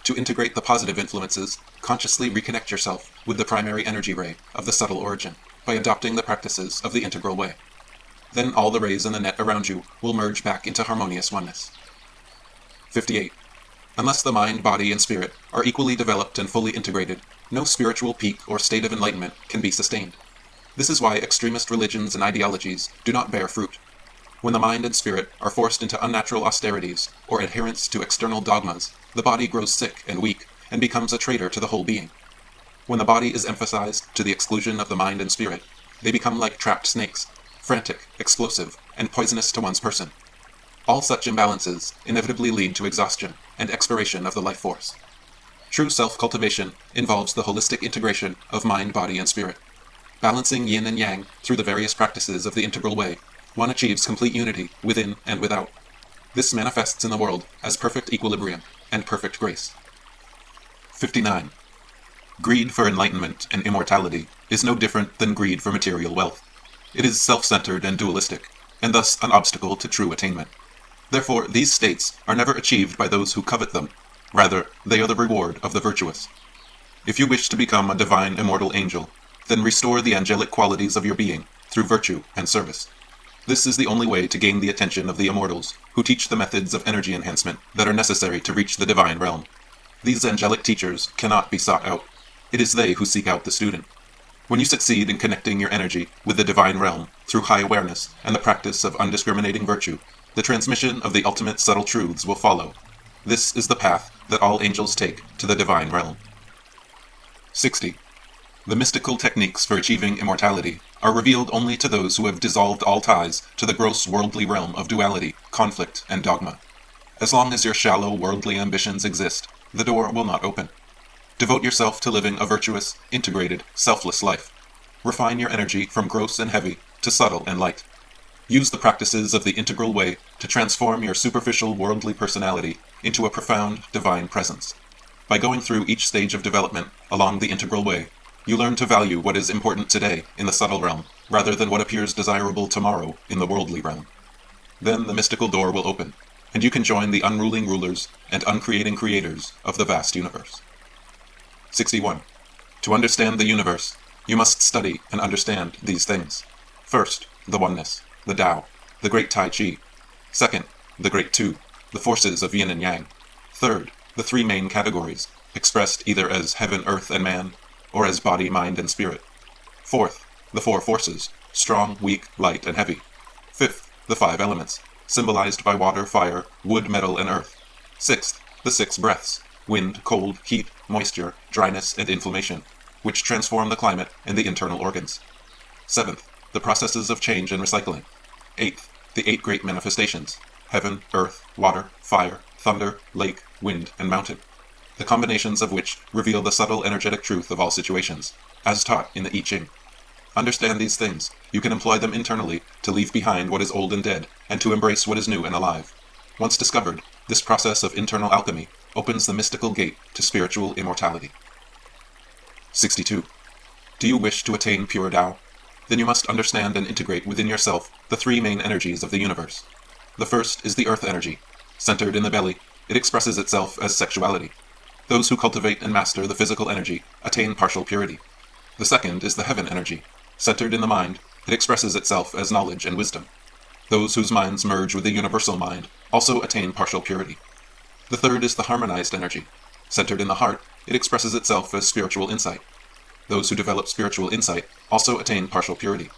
To integrate the positive influences, consciously reconnect yourself with the primary energy ray of the subtle origin by adopting the practices of the integral way. Then all the rays in the net around you will merge back into harmonious oneness. 58. Unless the mind, body, and spirit are equally developed and fully integrated, no spiritual peak or state of enlightenment can be sustained. This is why extremist religions and ideologies do not bear fruit. When the mind and spirit are forced into unnatural austerities or adherence to external dogmas, the body grows sick and weak and becomes a traitor to the whole being. When the body is emphasized to the exclusion of the mind and spirit, they become like trapped snakes, frantic, explosive, and poisonous to one's person. All such imbalances inevitably lead to exhaustion and expiration of the life force. True self-cultivation involves the holistic integration of mind, body, and spirit. Balancing yin and yang through the various practices of the integral way, one achieves complete unity within and without. This manifests in the world as perfect equilibrium and perfect grace. 59. Greed for enlightenment and immortality is no different than greed for material wealth. It is self-centered and dualistic, and thus an obstacle to true attainment. Therefore, these states are never achieved by those who covet them. Rather, they are the reward of the virtuous. If you wish to become a divine immortal angel, then restore the angelic qualities of your being through virtue and service. This is the only way to gain the attention of the immortals, who teach the methods of energy enhancement that are necessary to reach the divine realm. These angelic teachers cannot be sought out. It is they who seek out the student. When you succeed in connecting your energy with the divine realm through high awareness and the practice of undiscriminating virtue, the transmission of the ultimate subtle truths will follow. This is the path that all angels take to the divine realm. 60. The mystical techniques for achieving immortality are revealed only to those who have dissolved all ties to the gross worldly realm of duality, conflict, and dogma. As long as your shallow worldly ambitions exist, the door will not open. Devote yourself to living a virtuous, integrated, selfless life. Refine your energy from gross and heavy to subtle and light. Use the practices of the integral way to transform your superficial worldly personality into a profound divine presence. By going through each stage of development along the integral way, you learn to value what is important today in the subtle realm, rather than what appears desirable tomorrow in the worldly realm. Then the mystical door will open, and you can join the unruling rulers and uncreating creators of the vast universe. 61. To understand the universe, you must study and understand these things. First, the oneness, the Tao, the great Tai Chi. Second, the great Two, the forces of yin and yang. Third, the three main categories, expressed either as heaven, earth, and man, or as body, mind, and spirit. Fourth, the four forces, strong, weak, light, and heavy. Fifth, the five elements, symbolized by water, fire, wood, metal, and earth. Sixth, the six breaths, wind, cold, heat, moisture, dryness, and inflammation, which transform the climate and the internal organs. 7th, the processes of change and recycling. 8th, the 8 great manifestations: heaven, earth, water, fire, thunder, lake, wind, and mountain, the combinations of which reveal the subtle energetic truth of all situations, as taught in the I Ching. Understand these things, you can employ them internally to leave behind what is old and dead, and to embrace what is new and alive. Once discovered, this process of internal alchemy opens the mystical gate to spiritual immortality. 62. Do you wish to attain pure Tao? Then you must understand and integrate within yourself the 3 main energies of the universe. The first is the earth energy. Centered in the belly, it expresses itself as sexuality. Those who cultivate and master the physical energy attain partial purity. The second is the heaven energy. Centered in the mind, it expresses itself as knowledge and wisdom. Those whose minds merge with the universal mind also attain partial purity. The third is the harmonized energy. Centered in the heart, it expresses itself as spiritual insight. Those who develop spiritual insight also attain partial purity.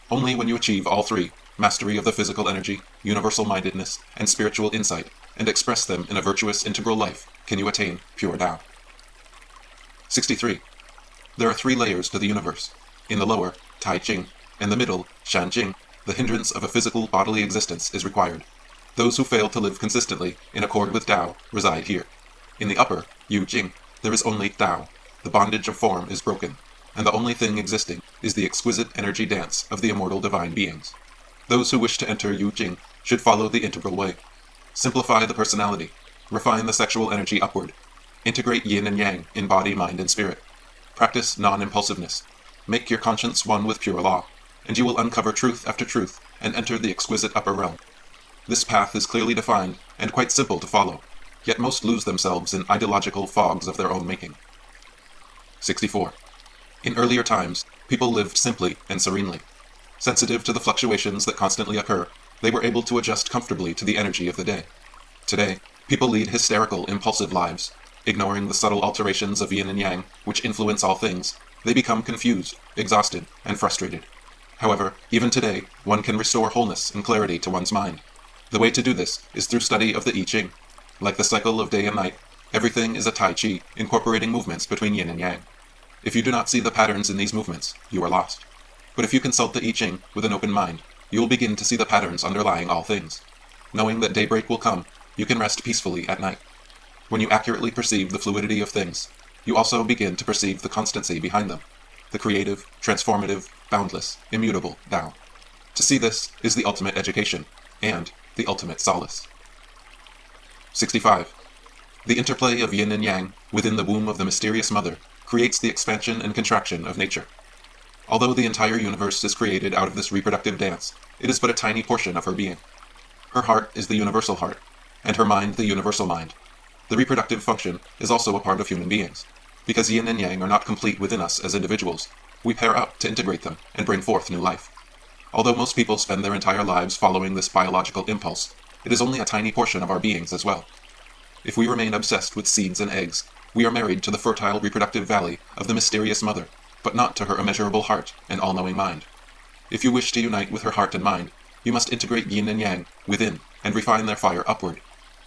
Only when you achieve all 3, mastery of the physical energy, universal mindedness, and spiritual insight, and express them in a virtuous integral life, can you attain pure Tao. 63. There are 3 layers to the universe. In the lower, Tai Ching, and the middle, Shan Jing, the hindrance of a physical bodily existence is required. Those who fail to live consistently in accord with Tao reside here. In the upper, Yu Jing, there is only Tao. The bondage of form is broken, and the only thing existing is the exquisite energy dance of the immortal divine beings. Those who wish to enter Yu Jing should follow the integral way. Simplify the personality. Refine the sexual energy upward. Integrate yin and yang in body, mind, and spirit. Practice non-impulsiveness. Make your conscience one with pure law, and you will uncover truth after truth and enter the exquisite upper realm. This path is clearly defined and quite simple to follow, yet most lose themselves in ideological fogs of their own making. 64. In earlier times, people lived simply and serenely. Sensitive to the fluctuations that constantly occur, they were able to adjust comfortably to the energy of the day. Today, people lead hysterical, impulsive lives. Ignoring the subtle alterations of yin and yang, which influence all things, they become confused, exhausted, and frustrated. However, even today, one can restore wholeness and clarity to one's mind. The way to do this is through study of the I Ching. Like the cycle of day and night, everything is a Tai Chi, incorporating movements between yin and yang. If you do not see the patterns in these movements, you are lost. But if you consult the I Ching with an open mind, you will begin to see the patterns underlying all things. Knowing that daybreak will come, you can rest peacefully at night. When you accurately perceive the fluidity of things, you also begin to perceive the constancy behind them, the creative, transformative, boundless, immutable Tao. To see this is the ultimate education, and the ultimate solace. 65. The interplay of yin and yang within the womb of the mysterious mother creates the expansion and contraction of nature. Although the entire universe is created out of this reproductive dance, it is but a tiny portion of her being. Her heart is the universal heart, and her mind the universal mind. The reproductive function is also a part of human beings. Because yin and yang are not complete within us as individuals, we pair up to integrate them and bring forth new life. Although most people spend their entire lives following this biological impulse, it is only a tiny portion of our beings as well. If we remain obsessed with seeds and eggs, we are married to the fertile reproductive valley of the mysterious mother, but not to her immeasurable heart and all-knowing mind. If you wish to unite with her heart and mind, you must integrate yin and yang within and refine their fire upward.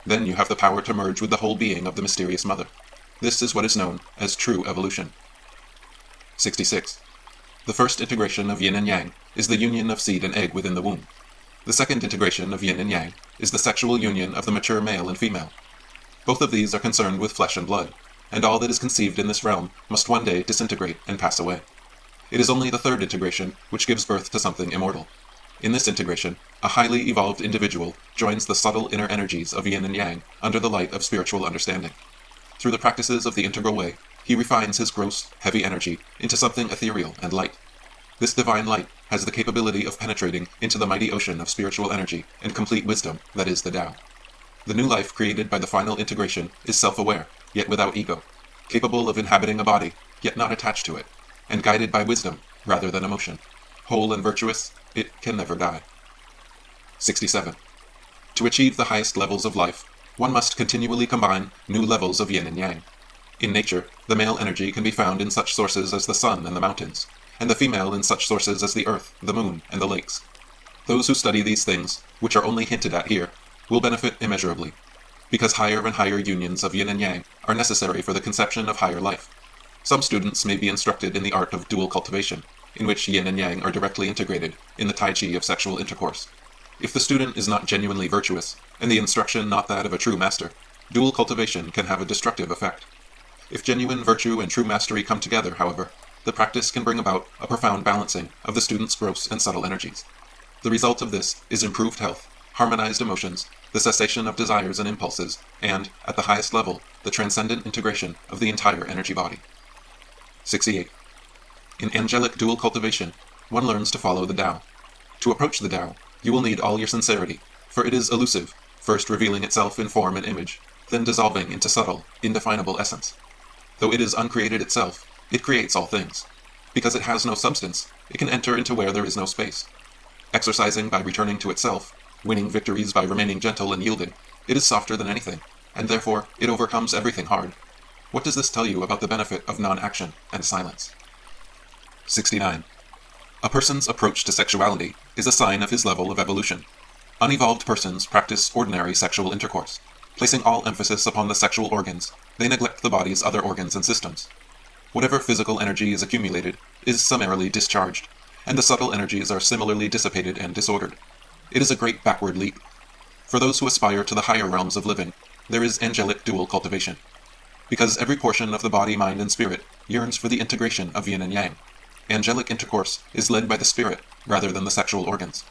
Then you have the power to merge with the whole being of the mysterious mother. This is what is known as true evolution. 66. The first integration of yin and yang is the union of seed and egg within the womb. The second integration of yin and yang is the sexual union of the mature male and female. Both of these are concerned with flesh and blood, and all that is conceived in this realm must one day disintegrate and pass away. It is only the third integration which gives birth to something immortal. In this integration, a highly evolved individual joins the subtle inner energies of yin and yang under the light of spiritual understanding. Through the practices of the integral way, he refines his gross, heavy energy into something ethereal and light. This divine light has the capability of penetrating into the mighty ocean of spiritual energy and complete wisdom that is the Tao. The new life created by the final integration is self-aware, yet without ego, capable of inhabiting a body, yet not attached to it, and guided by wisdom rather than emotion. Whole and virtuous, it can never die. 67. To achieve the highest levels of life, one must continually combine new levels of yin and yang. In nature, the male energy can be found in such sources as the sun and the mountains, and the female in such sources as the earth, the moon, and the lakes. Those who study these things, which are only hinted at here, will benefit immeasurably. because higher and higher unions of yin and yang are necessary for the conception of higher life. Some students may be instructed in the art of dual cultivation, in which yin and yang are directly integrated in the tai chi of sexual intercourse. If the student is not genuinely virtuous, and the instruction not that of a true master, dual cultivation can have a destructive effect. If genuine virtue and true mastery come together, however, the practice can bring about a profound balancing of the student's gross and subtle energies. The result of this is improved health, harmonized emotions, the cessation of desires and impulses, and, at the highest level, the transcendent integration of the entire energy body. 68. In angelic dual cultivation, one learns to follow the Tao. To approach the Tao, you will need all your sincerity, for it is elusive, first revealing itself in form and image, then dissolving into subtle, indefinable essence. Though it is uncreated itself, it creates all things. Because it has no substance, it can enter into where there is no space. Exercising by returning to itself, winning victories by remaining gentle and yielding, it is softer than anything, and therefore it overcomes everything hard. What does this tell you about the benefit of non-action and silence? 69. A person's approach to sexuality is a sign of his level of evolution. Unevolved persons practice ordinary sexual intercourse. Placing all emphasis upon the sexual organs, they neglect the body's other organs and systems. Whatever physical energy is accumulated is summarily discharged, and the subtle energies are similarly dissipated and disordered. It is a great backward leap. For those who aspire to the higher realms of living, there is angelic dual cultivation. Because every portion of the body, mind, and spirit yearns for the integration of yin and yang, angelic intercourse is led by the spirit rather than the sexual organs.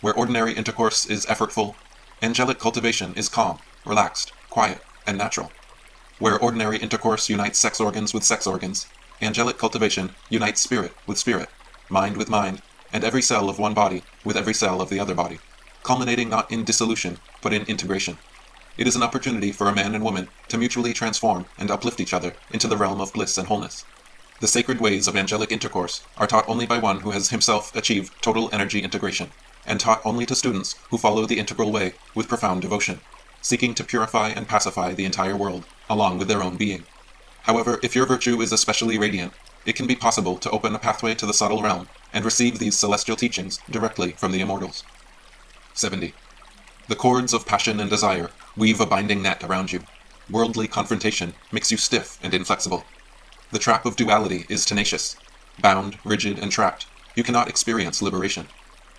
Where ordinary intercourse is effortful, angelic cultivation is calm, relaxed, quiet, and natural. Where ordinary intercourse unites sex organs with sex organs, angelic cultivation unites spirit with spirit, mind with mind, and every cell of one body with every cell of the other body, culminating not in dissolution, but in integration. It is an opportunity for a man and woman to mutually transform and uplift each other into the realm of bliss and wholeness. The sacred ways of angelic intercourse are taught only by one who has himself achieved total energy integration, and taught only to students who follow the integral way with profound devotion, seeking to purify and pacify the entire world, along with their own being. However, if your virtue is especially radiant, it can be possible to open a pathway to the subtle realm and receive these celestial teachings directly from the immortals. 70. The cords of passion and desire weave a binding net around you. Worldly confrontation makes you stiff and inflexible. The trap of duality is tenacious. Bound, rigid, and trapped, you cannot experience liberation.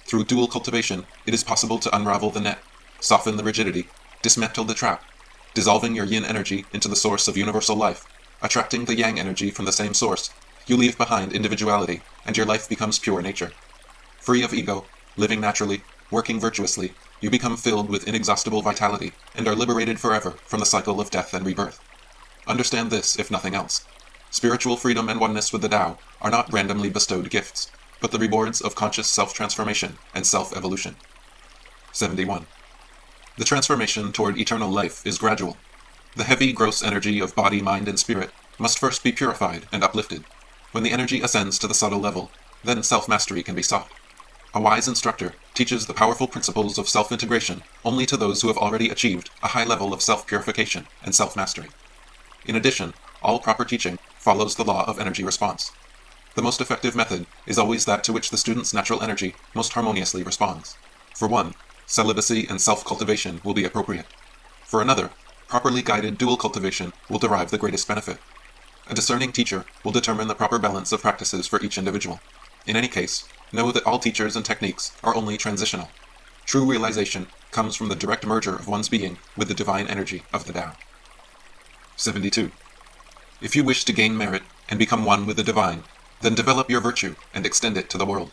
Through dual cultivation, it is possible to unravel the net, soften the rigidity, dismantle the trap, dissolving your yin energy into the source of universal life, attracting the yang energy from the same source. You leave behind individuality, and your life becomes pure nature. Free of ego, living naturally, working virtuously, you become filled with inexhaustible vitality, and are liberated forever from the cycle of death and rebirth. Understand this, if nothing else. Spiritual freedom and oneness with the Tao are not randomly bestowed gifts, but the rewards of conscious self-transformation and self-evolution. 71. The transformation toward eternal life is gradual. The heavy, gross energy of body, mind, and spirit must first be purified and uplifted. When the energy ascends to the subtle level, then self-mastery can be sought. A wise instructor teaches the powerful principles of self-integration only to those who have already achieved a high level of self-purification and self-mastery. In addition, all proper teaching follows the law of energy response. The most effective method is always that to which the student's natural energy most harmoniously responds. For one, celibacy and self-cultivation will be appropriate. For another, properly guided dual cultivation will derive the greatest benefit. A discerning teacher will determine the proper balance of practices for each individual. In any case, know that all teachers and techniques are only transitional. True realization comes from the direct merger of one's being with the divine energy of the Tao. 72. If you wish to gain merit and become one with the divine, then develop your virtue and extend it to the world.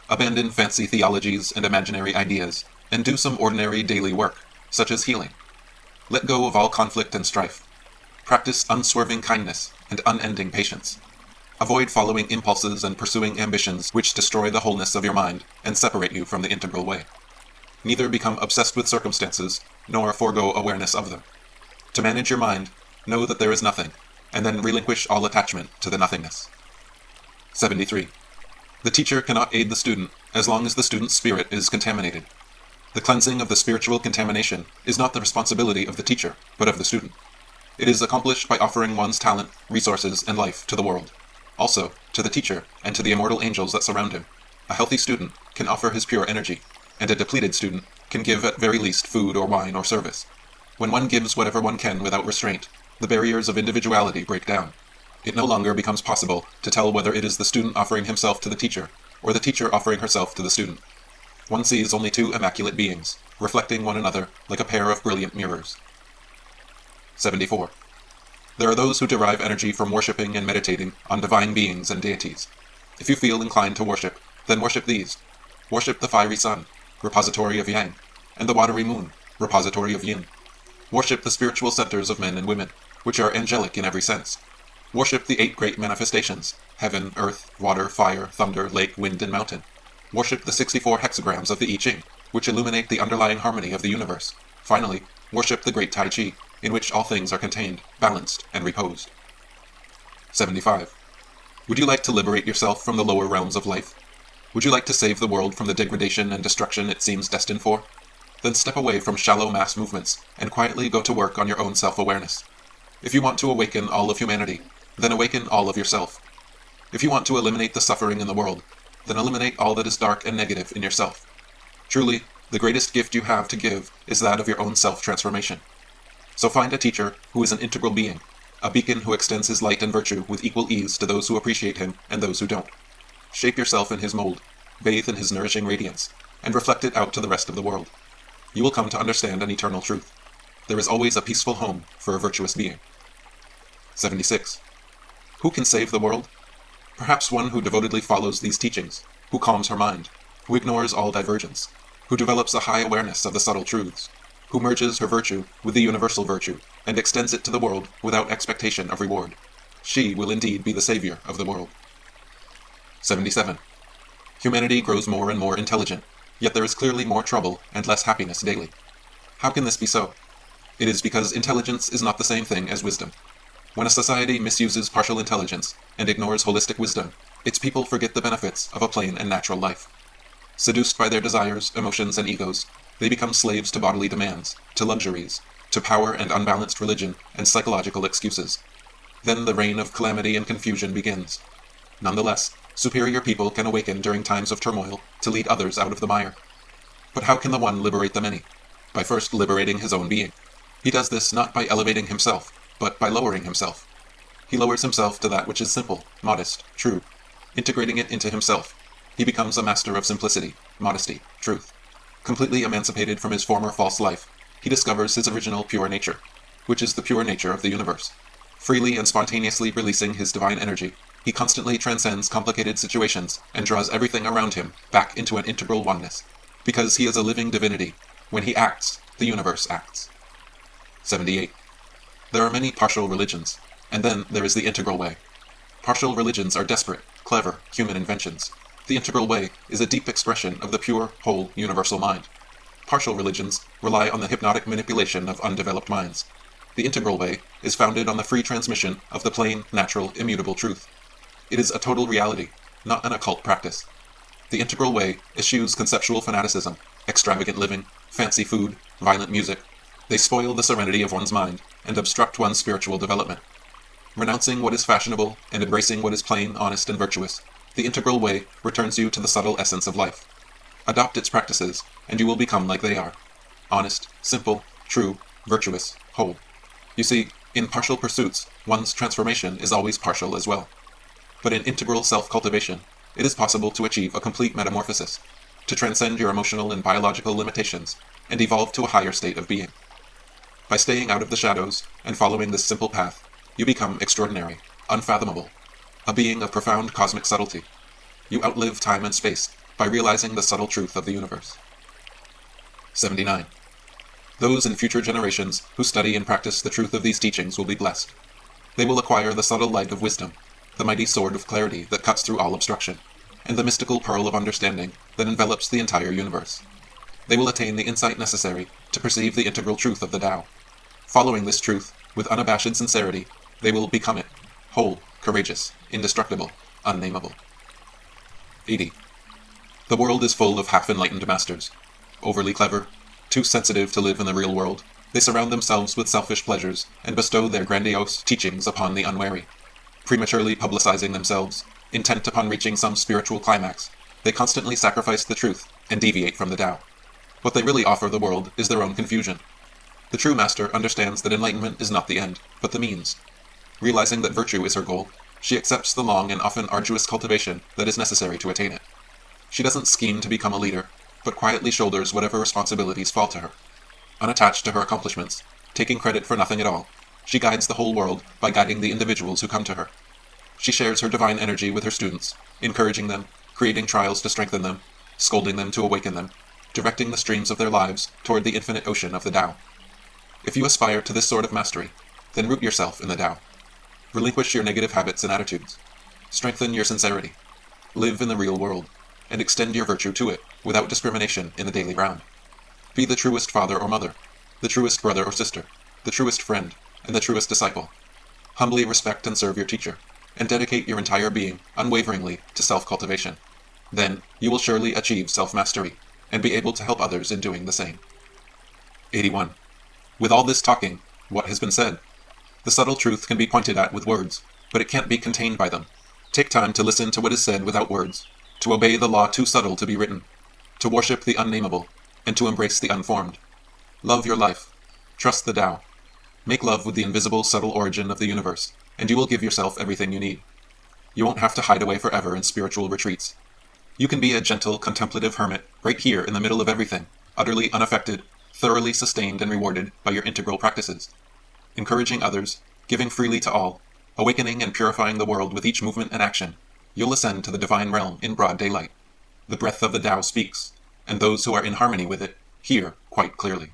Abandon fancy theologies and imaginary ideas, and do some ordinary daily work, such as healing. Let go of all conflict and strife. Practice unswerving kindness and unending patience. Avoid following impulses and pursuing ambitions which destroy the wholeness of your mind and separate you from the integral way. Neither become obsessed with circumstances, nor forego awareness of them. To manage your mind, know that there is nothing, and then relinquish all attachment to the nothingness. 73. The teacher cannot aid the student as long as the student's spirit is contaminated. The cleansing of the spiritual contamination is not the responsibility of the teacher, but of the student. It is accomplished by offering one's talent, resources, and life to the world. Also, to the teacher and to the immortal angels that surround him. A healthy student can offer his pure energy, and a depleted student can give at very least food or wine or service. When one gives whatever one can without restraint, the barriers of individuality break down. It no longer becomes possible to tell whether it is the student offering himself to the teacher, or the teacher offering herself to the student. One sees only two immaculate beings, reflecting one another like a pair of brilliant mirrors. 74. There are those who derive energy from worshipping and meditating on divine beings and deities. If you feel inclined to worship, then worship these. Worship the fiery sun, repository of yang, and the watery moon, repository of yin. Worship the spiritual centers of men and women, which are angelic in every sense. Worship the 8 great manifestations, heaven, earth, water, fire, thunder, lake, wind, and mountain. Worship the 64 hexagrams of the I Ching, which illuminate the underlying harmony of the universe. Finally, worship the great Tai Chi, in which all things are contained, balanced, and reposed. 75. Would you like to liberate yourself from the lower realms of life? Would you like to save the world from the degradation and destruction it seems destined for? Then step away from shallow mass movements and quietly go to work on your own self-awareness. If you want to awaken all of humanity, then awaken all of yourself. If you want to eliminate the suffering in the world, then eliminate all that is dark and negative in yourself. Truly, the greatest gift you have to give is that of your own self-transformation. So find a teacher who is an integral being, a beacon who extends his light and virtue with equal ease to those who appreciate him and those who don't. Shape yourself in his mold, bathe in his nourishing radiance, and reflect it out to the rest of the world. You will come to understand an eternal truth. There is always a peaceful home for a virtuous being. 76. Who can save the world? Perhaps one who devotedly follows these teachings, who calms her mind, who ignores all divergence, who develops a high awareness of the subtle truths, who merges her virtue with the universal virtue and extends it to the world without expectation of reward. She will indeed be the savior of the world. 77. Humanity grows more and more intelligent, yet there is clearly more trouble and less happiness daily. How can this be so? It is because intelligence is not the same thing as wisdom. When a society misuses partial intelligence and ignores holistic wisdom, its people forget the benefits of a plain and natural life. Seduced by their desires, emotions, and egos, they become slaves to bodily demands, to luxuries, to power and unbalanced religion and psychological excuses. Then the reign of calamity and confusion begins. Nonetheless, superior people can awaken during times of turmoil to lead others out of the mire. But how can the one liberate the many? By first liberating his own being. He does this not by elevating himself, but by lowering himself. He lowers himself to that which is simple, modest, true. Integrating it into himself, he becomes a master of simplicity, modesty, truth. Completely emancipated from his former false life, he discovers his original pure nature, which is the pure nature of the universe. Freely and spontaneously releasing his divine energy, he constantly transcends complicated situations and draws everything around him back into an integral oneness. Because he is a living divinity, when he acts, the universe acts. 78. There are many partial religions, and then there is the integral way. Partial religions are desperate, clever, human inventions. The integral way is a deep expression of the pure, whole, universal mind. Partial religions rely on the hypnotic manipulation of undeveloped minds. The integral way is founded on the free transmission of the plain, natural, immutable truth. It is a total reality, not an occult practice. The integral way eschews conceptual fanaticism, extravagant living, fancy food, violent music. They spoil the serenity of one's mind and obstruct one's spiritual development. Renouncing what is fashionable and embracing what is plain, honest, and virtuous, the integral way returns you to the subtle essence of life. Adopt its practices, and you will become like they are. Honest, simple, true, virtuous, whole. You see, in partial pursuits, one's transformation is always partial as well. But in integral self-cultivation, it is possible to achieve a complete metamorphosis, to transcend your emotional and biological limitations, and evolve to a higher state of being. By staying out of the shadows and following this simple path, you become extraordinary, unfathomable, a being of profound cosmic subtlety. You outlive time and space by realizing the subtle truth of the universe. 79. Those in future generations who study and practice the truth of these teachings will be blessed. They will acquire the subtle light of wisdom, the mighty sword of clarity that cuts through all obstruction, and the mystical pearl of understanding that envelops the entire universe. They will attain the insight necessary to perceive the integral truth of the Tao. Following this truth, with unabashed sincerity, they will become it, whole, courageous, indestructible, unnameable. 80. The world is full of half-enlightened masters. Overly clever, too sensitive to live in the real world, they surround themselves with selfish pleasures and bestow their grandiose teachings upon the unwary. Prematurely publicizing themselves, intent upon reaching some spiritual climax, they constantly sacrifice the truth and deviate from the Tao. What they really offer the world is their own confusion. The true master understands that enlightenment is not the end, but the means. Realizing that virtue is her goal, she accepts the long and often arduous cultivation that is necessary to attain it. She doesn't scheme to become a leader, but quietly shoulders whatever responsibilities fall to her. Unattached to her accomplishments, taking credit for nothing at all, she guides the whole world by guiding the individuals who come to her. She shares her divine energy with her students, encouraging them, creating trials to strengthen them, scolding them to awaken them, directing the streams of their lives toward the infinite ocean of the Tao. If you aspire to this sort of mastery, then root yourself in the Tao. Relinquish your negative habits and attitudes. Strengthen your sincerity. Live in the real world, and extend your virtue to it without discrimination in the daily round. Be the truest father or mother, the truest brother or sister, the truest friend, and the truest disciple. Humbly respect and serve your teacher, and dedicate your entire being unwaveringly to self-cultivation. Then you will surely achieve self-mastery, and be able to help others in doing the same. 81. With all this talking, what has been said? The subtle truth can be pointed at with words, but it can't be contained by them. Take time to listen to what is said without words, to obey the law too subtle to be written, to worship the unnameable, and to embrace the unformed. Love your life. Trust the Tao. Make love with the invisible, subtle origin of the universe, and you will give yourself everything you need. You won't have to hide away forever in spiritual retreats. You can be a gentle, contemplative hermit right here in the middle of everything, utterly unaffected, thoroughly sustained and rewarded by your integral practices. Encouraging others, giving freely to all, awakening and purifying the world with each movement and action, you'll ascend to the divine realm in broad daylight. The breath of the Tao speaks, and those who are in harmony with it hear quite clearly.